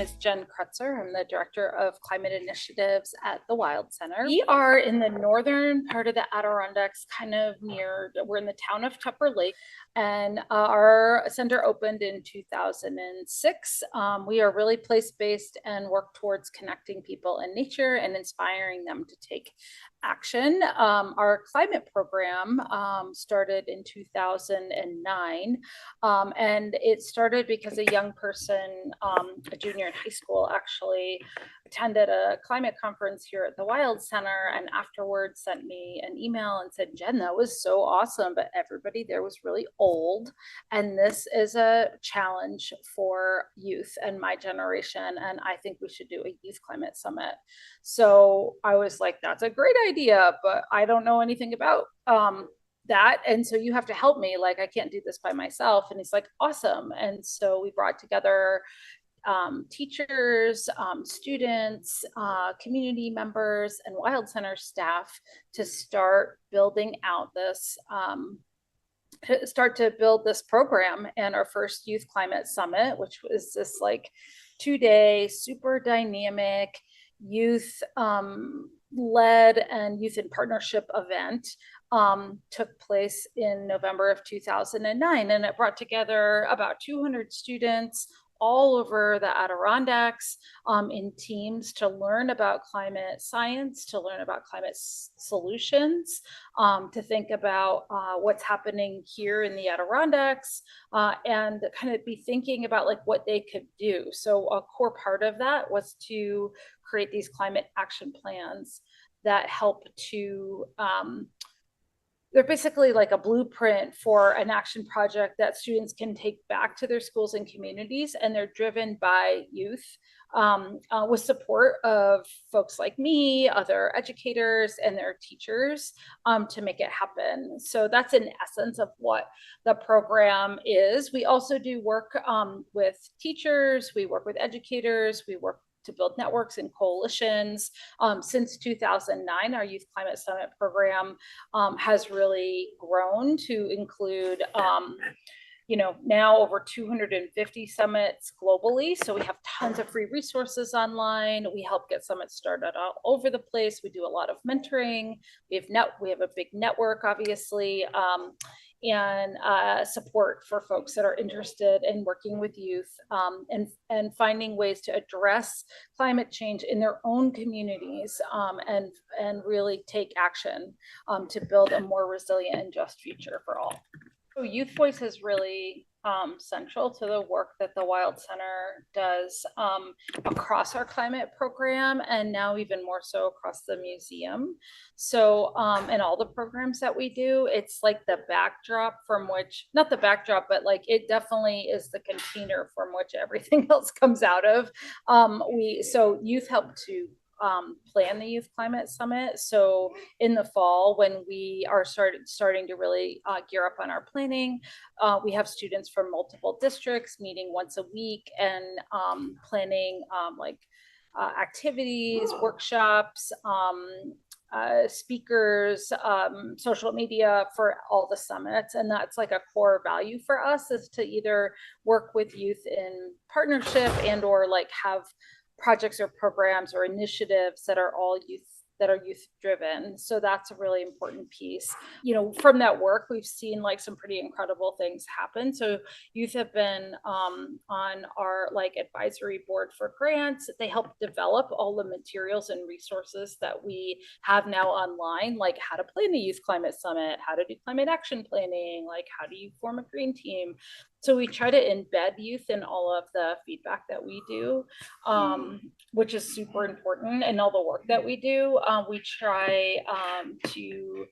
is Jen Krutzer. I'm the Director of Climate Initiatives at the Wild Center. We are in the northern part of the Adirondacks, we're in the town of Tupper Lake, and our center opened in 2006. We are really place-based and work towards connecting people and nature and inspiring them to take action. Our climate program started in 2009, and it started because a young person, a junior in high school, actually attended a climate conference here at the Wild Center, and afterwards sent me an email and said, Jen, that was so awesome, but everybody there was really old, and this is a challenge for youth and my generation, and I think we should do a youth climate summit. So I was like, that's a great idea, but I don't know anything about that, and so you have to help me, like I can't do this by myself. And he's like, awesome. And so we brought together teachers, students, community members, and Wild Center staff to start building out this program. And our first Youth Climate Summit, which was this like 2-day super dynamic youth led and youth in partnership event, took place in November of 2009, and it brought together about 200 students all over the Adirondacks in teams to learn about climate science, to learn about climate solutions, to think about what's happening here in the Adirondacks, and kind of be thinking about like what they could do. So a core part of that was to create these climate action plans that help to they're basically like a blueprint for an action project that students can take back to their schools and communities, and they're driven by youth, with support of folks like me, other educators, and their teachers, to make it happen. So that's in essence of what the program is. We also do work with teachers, we work with educators, we work to build networks and coalitions. Since 2009, our Youth Climate Summit program has really grown to include now over 250 summits globally. So we have tons of free resources online. We help get summits started all over the place. We do a lot of mentoring. We have a big network, obviously, and support for folks that are interested in working with youth, and finding ways to address climate change in their own communities, and really take action to build a more resilient and just future for all. So Youth Voice is really central to the work that the Wild Center does across our climate program, and now even more so across the museum. So and all the programs that we do, it's like the backdrop from which, not the backdrop, but like it definitely is the container from which everything else comes out of. So youth help to plan the Youth Climate Summit. So in the fall, when we are starting to really gear up on our planning, we have students from multiple districts meeting once a week and planning activities, workshops, speakers, social media for all the summits. And that's like a core value for us, is to either work with youth in partnership and or like have projects or programs or initiatives that are youth driven. So that's a really important piece. From that work, we've seen like some pretty incredible things happen. So youth have been on our like advisory board for grants. They help develop all the materials and resources that we have now online, like how to plan a youth climate summit, how to do climate action planning, like how do you form a green team. So we try to embed youth in all of the feedback that we do, which is super important, and all the work that we do. We try to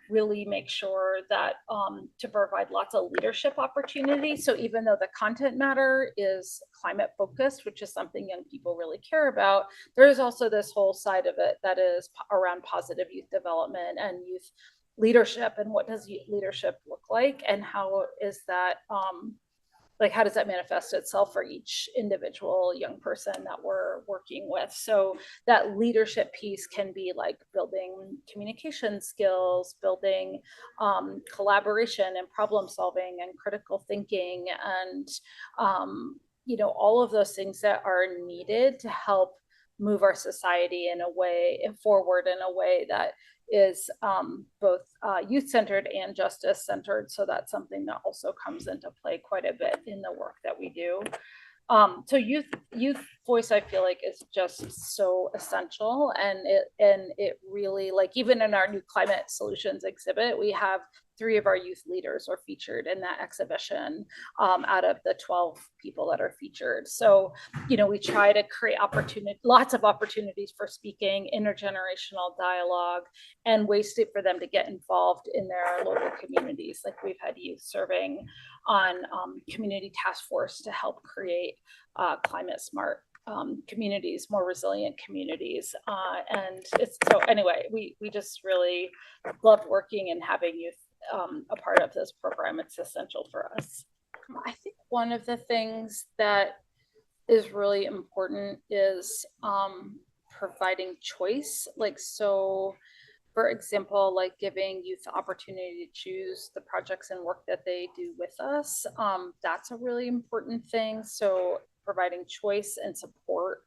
really make sure that to provide lots of leadership opportunities. So even though the content matter is climate focused, which is something young people really care about, there is also this whole side of it that is around positive youth development and youth leadership, and what does youth leadership look like, and how is that how does that manifest itself for each individual young person that we're working with. So that leadership piece can be like building communication skills, building collaboration and problem solving and critical thinking, and all of those things that are needed to help move our society in a way forward in a way that is both youth centered and justice centered. So that's something that also comes into play quite a bit in the work that we do. So youth voice, I feel like, is just so essential, and it really, like, even in our new climate solutions exhibit, we have 3 of our youth leaders are featured in that exhibition, out of the 12 people that are featured. So we try to create lots of opportunities for speaking, intergenerational dialogue, and ways for them to get involved in their local communities. Like, we've had youth serving on community task force to help create climate smart communities, more resilient communities. And it's so, anyway, we just really love working and having youth a part of this program. It's essential for us. I think one of the things that is really important is providing choice. Like, so for example, like giving youth the opportunity to choose the projects and work that they do with us. That's a really important thing. So providing choice and support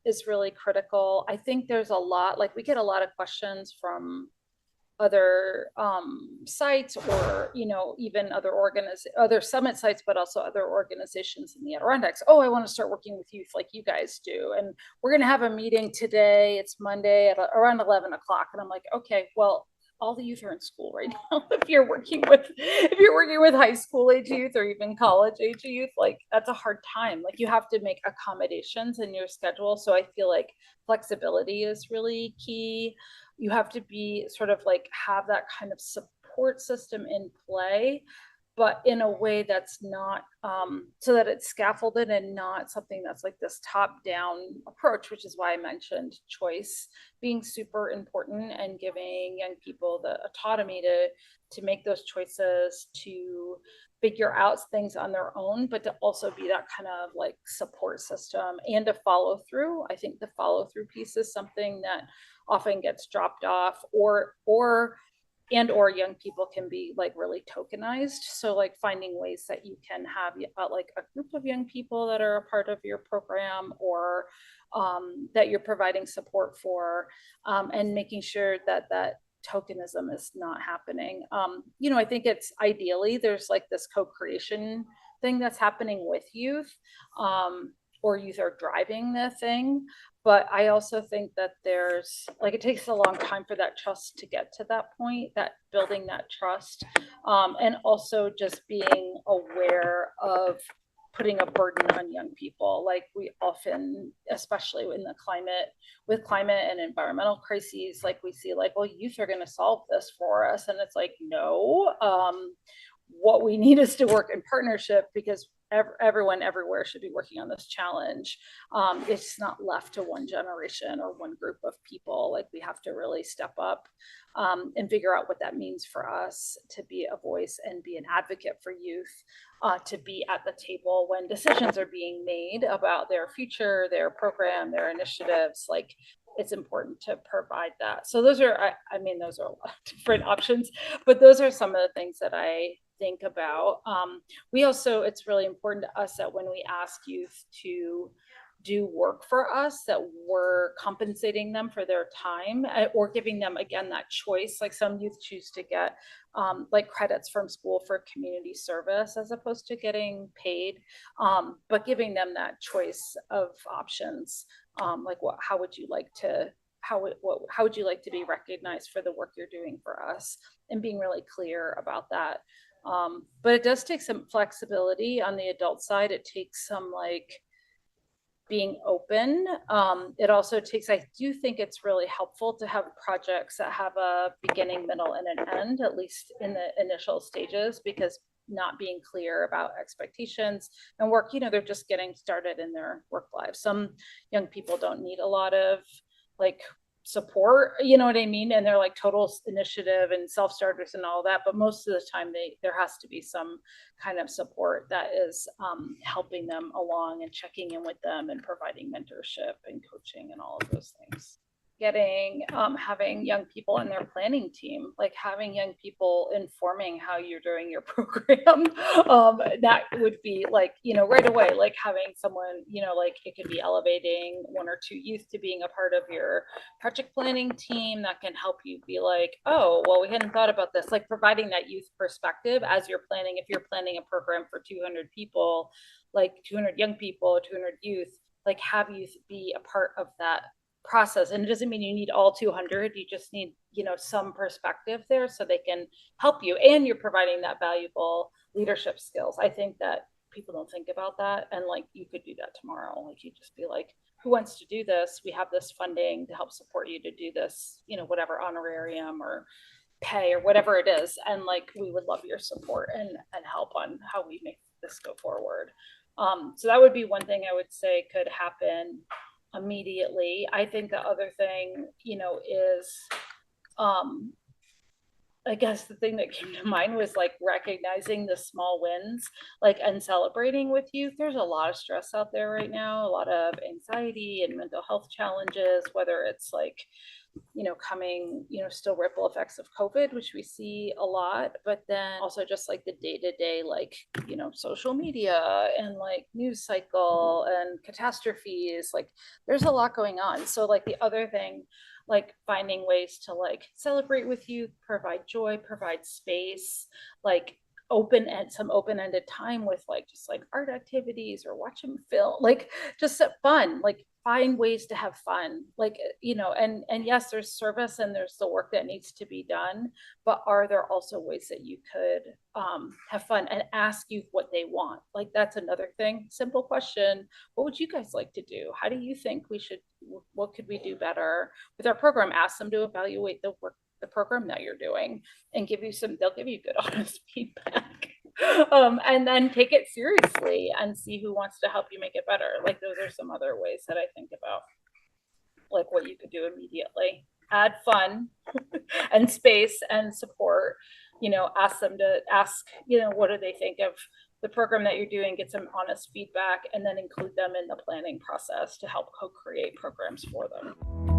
is really critical. I think there's a lot, like, we get a lot of questions from other sites, or even other summit sites, but also other organizations in the Adirondacks. Oh, I want to start working with youth like you guys do, and we're going to have a meeting today. It's Monday at around 11 o'clock, and I'm like, okay, well, all the youth are in school right now. If you're working with high school age youth or even college age youth, like, that's a hard time. Like, you have to make accommodations in your schedule. So I feel like flexibility is really key. You have to be sort of like have that kind of support system in play, but in a way that's not so that it's scaffolded and not something that's like this top down approach, which is why I mentioned choice being super important and giving young people the autonomy to make those choices, to figure out things on their own, but to also be that kind of like support system and to follow through. I think the follow through piece is something that often gets dropped off, or young people can be like really tokenized. So like finding ways that you can have like a group of young people that are a part of your program, or that you're providing support for, and making sure that tokenism is not happening. I think it's ideally there's like this co-creation thing that's happening with youth, or youth are driving the thing. But I also think that there's like, it takes a long time for that trust to get to that point, that building that trust, and also just being aware of putting a burden on young people. Like, we often, especially in the climate and environmental crises, like, we see like, well, youth are going to solve this for us, and it's like, no. What we need is to work in partnership, because everyone everywhere should be working on this challenge. It's not left to one generation or one group of people. Like, we have to really step up and figure out what that means for us to be a voice and be an advocate for youth, to be at the table when decisions are being made about their future, their program, their initiatives. Like, it's important to provide that. So those are, I mean, those are a lot of different options, but those are some of the things that I think about. We also, it's really important to us that when we ask youth to do work for us, that we're compensating them for their time, or giving them, again, that choice. Like, some youth choose to get like credits from school for community service as opposed to getting paid, but giving them that choice of options. Like, how would you like to how would you like to be recognized for the work you're doing for us, and being really clear about that. But it does take some flexibility on the adult side. It takes some like being open. It also takes, I do think it's really helpful to have projects that have a beginning, middle, and an end, at least in the initial stages, because not being clear about expectations and work, they're just getting started in their work lives. Some young people don't need a lot of like support, you know what I mean? And they're like total initiative and self-starters and all that. But most of the time there has to be some kind of support that is helping them along and checking in with them and providing mentorship and coaching and all of those things. having young people in their planning team, like having young people informing how you're doing your program. That would be like, right away, like having someone, like it could be elevating one or two youth to being a part of your project planning team that can help you be like, oh, well, we hadn't thought about this, like providing that youth perspective as you're planning. If you're planning a program for 200 people, like 200 young people, 200 youth, like have youth be a part of that process. And it doesn't mean you need all 200, you just need, some perspective there so they can help you, and you're providing that valuable leadership skills. I think that people don't think about that, and like you could do that tomorrow. Like you just be like, who wants to do this? We have this funding to help support you to do this, whatever honorarium or pay or whatever it is, and like we would love your support and help on how we make this go forward. So that would be one thing I would say could happen immediately. I think the other thing, is I guess the thing that came to mind was like recognizing the small wins, like, and celebrating with youth. There's a lot of stress out there right now, a lot of anxiety and mental health challenges, whether it's like, coming, still ripple effects of COVID, which we see a lot, but then also just like the day to day, like, social media and like news cycle and catastrophes. Like there's a lot going on. So, like, the other thing, like finding ways to like celebrate with you, provide joy, provide space, like some open-ended time with like just like art activities or watching film, like just fun, like find ways to have fun, like, and yes, there's service and there's the work that needs to be done, but are there also ways that you could have fun, and ask you what they want? Like that's another thing. Simple question: what would you guys like to do? How do you think we should, what could we do better with our program? Ask them to evaluate the program that you're doing and they'll give you good honest feedback. And then take it seriously and see who wants to help you make it better. Like those are some other ways that I think about, like what you could do immediately. Add fun and space and support. Ask them to ask, what do they think of the program that you're doing, get some honest feedback, and then include them in the planning process to help co-create programs for them.